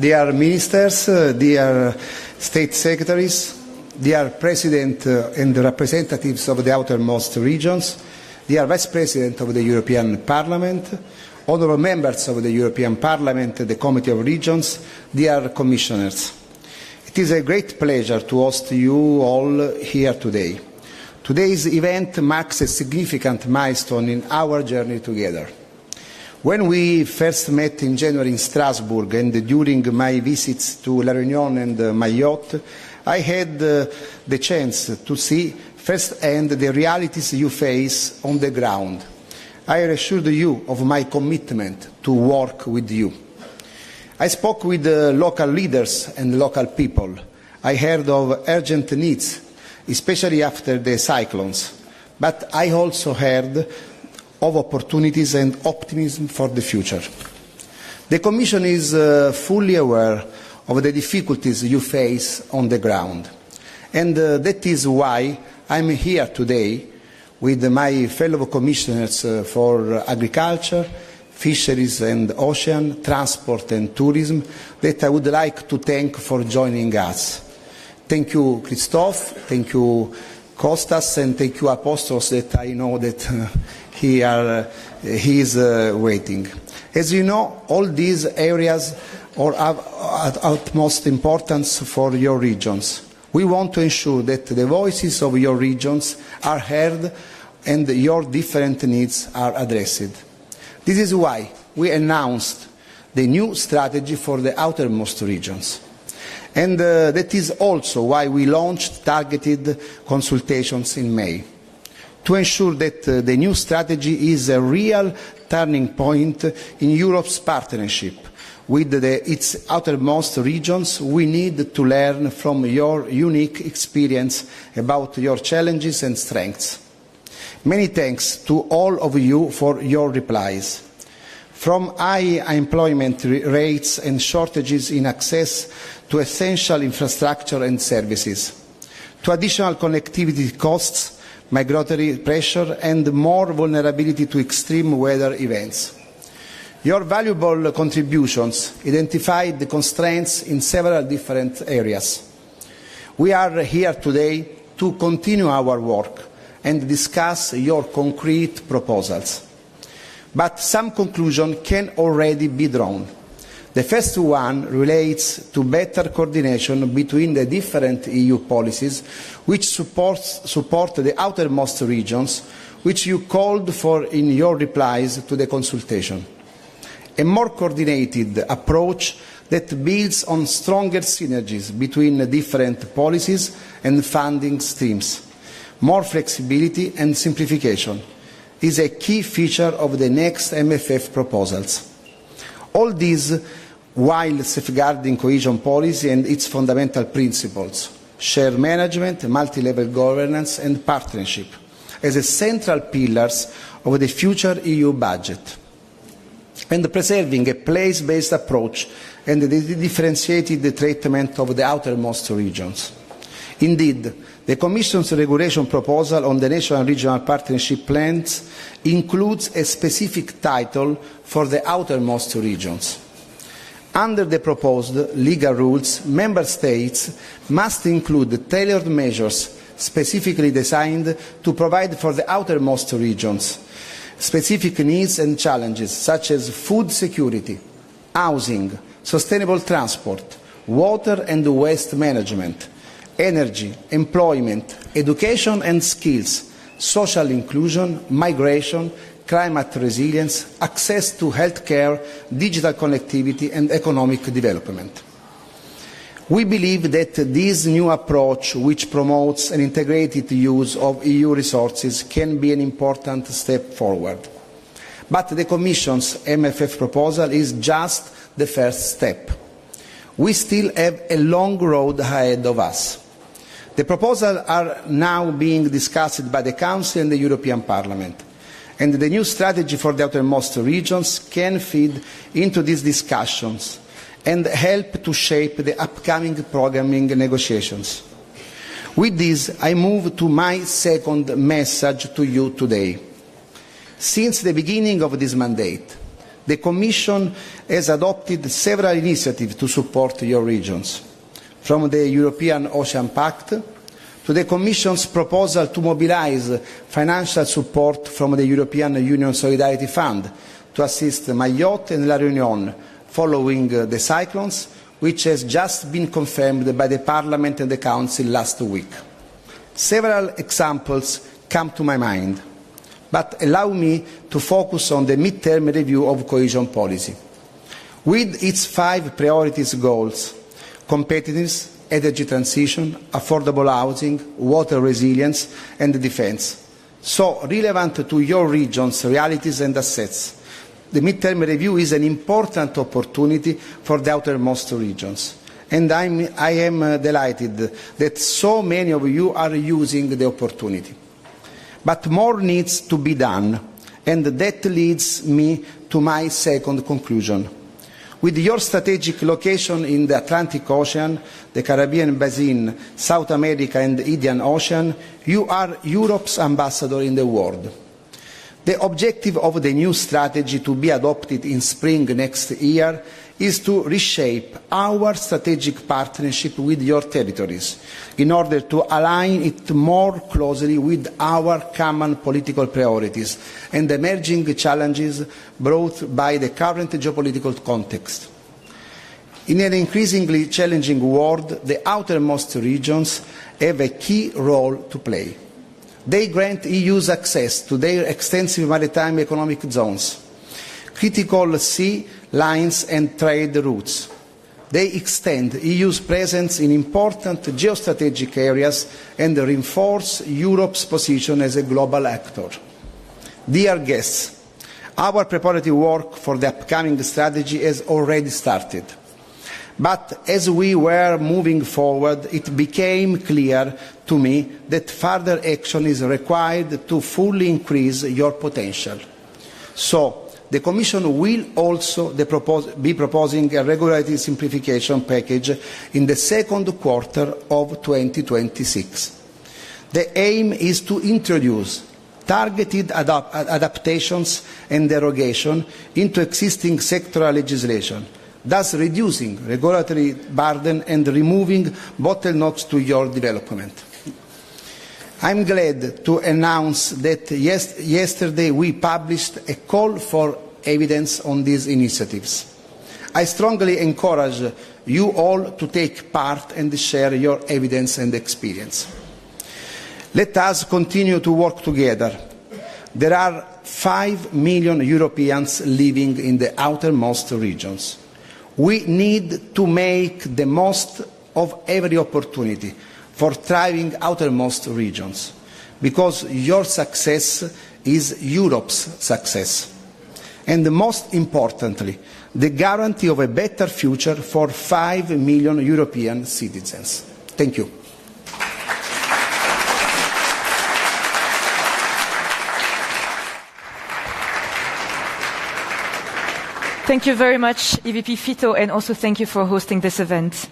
dear ministers, dear state secretaries, dear president and representatives of the outermost regions, dear vice president of the European Parliament, honourable members of the European Parliament and the Committee of Regions, dear commissioners. It is a great pleasure to host you all here today. Today's event marks a significant milestone in our journey together. When we first met in January in Strasbourg and during my visits to La Réunion and Mayotte, I had the chance to see firsthand the realities you face on the ground. I assured you of my commitment to work with you. I spoke with local leaders and local people. I heard of urgent needs, especially after the cyclones, but I also heard of opportunities and optimism for the future. The Commission is fully aware of the difficulties you face on the ground, and that is why I'm here today with my fellow commissioners for agriculture, fisheries and ocean, transport and tourism, that I would like to thank for joining us. Thank you, Christophe, thank you, Kostas, and thank you, Apostos, that I know that he is waiting. As you know, all these areas are of utmost importance for your regions. We want to ensure that the voices of your regions are heard and your different needs are addressed. This is why we announced the new strategy for the outermost regions. And that is also why we launched targeted consultations in May, to ensure that the new strategy is a real turning point in Europe's partnership with its outermost regions. We need to learn from your unique experience about your challenges and strengths. Many thanks to all of you for your replies. From high unemployment rates and shortages in access to essential infrastructure and services, to additional connectivity costs, migratory pressure and more vulnerability to extreme weather events. Your valuable contributions identified the constraints in several different areas. We are here today to continue our work and discuss your concrete proposals. But some conclusion can already be drawn. The first one relates to better coordination between the different EU policies which support the outermost regions, which you called for in your replies to the consultation. A more coordinated approach that builds on stronger synergies between different policies and funding streams. More flexibility and simplification is a key feature of the next MFF proposals. All these while safeguarding cohesion policy and its fundamental principles, shared management, multi-level governance and partnership, as central pillars of the future EU budget, and preserving a place-based approach and the differentiated treatment of the outermost regions. Indeed, the Commission's regulation proposal on the national and regional partnership plans includes a specific title for the outermost regions. Under the proposed legal rules, Member States must include tailored measures specifically designed to provide for the outermost regions specific needs and challenges such as food security, housing, sustainable transport, water and waste management, energy, employment, education and skills, social inclusion, migration, climate resilience, access to healthcare, digital connectivity and economic development. We believe that this new approach, which promotes an integrated use of EU resources, can be an important step forward. But the Commission's MFF proposal is just the first step. We still have a long road ahead of us. The proposals are now being discussed by the Council and the European Parliament, and the new strategy for the outermost regions can feed into these discussions and help to shape the upcoming programming negotiations. With this, I move to my second message to you today. Since the beginning of this mandate, the Commission has adopted several initiatives to support your regions, from the European Ocean Pact to the Commission's proposal to mobilise financial support from the European Union Solidarity Fund to assist Mayotte and La Réunion following the cyclones, which has just been confirmed by the Parliament and the Council last week. Several examples come to my mind, but allow me to focus on the mid-term review of cohesion policy. With its 5 priorities goals, competitiveness, energy transition, affordable housing, water resilience and defence, so relevant to your region's realities and assets, the mid-term review is an important opportunity for the outermost regions. And I am delighted that so many of you are using the opportunity. But more needs to be done, and that leads me to my second conclusion. With your strategic location in the Atlantic Ocean, the Caribbean Basin, South America and the Indian Ocean, you are Europe's ambassador in the world. The objective of the new strategy to be adopted in spring next year is to reshape our strategic partnership with your territories in order to align it more closely with our common political priorities and emerging challenges brought by the current geopolitical context. In an increasingly challenging world, the outermost regions have a key role to play. They grant EU's access to their extensive maritime economic zones, critical sea lines and trade routes. They extend EU's presence in important geostrategic areas and reinforce Europe's position as a global actor. Dear guests, our preparatory work for the upcoming strategy has already started. But as we were moving forward, it became clear to me that further action is required to fully increase your potential. So, the Commission will also be proposing a regulatory simplification package in the second quarter of 2026. The aim is to introduce targeted adaptations and derogation into existing sectoral legislation, thus reducing regulatory burden and removing bottlenecks to your development. I am glad to announce that yesterday we published a call for evidence on these initiatives. I strongly encourage you all to take part and share your evidence and experience. Let us continue to work together. There are 5 million Europeans living in the outermost regions. We need to make the most of every opportunity for thriving outermost regions, because your success is Europe's success. And most importantly, the guarantee of a better future for 5 million European citizens. Thank you. Thank you very much, EVP Fitto, and also thank you for hosting this event.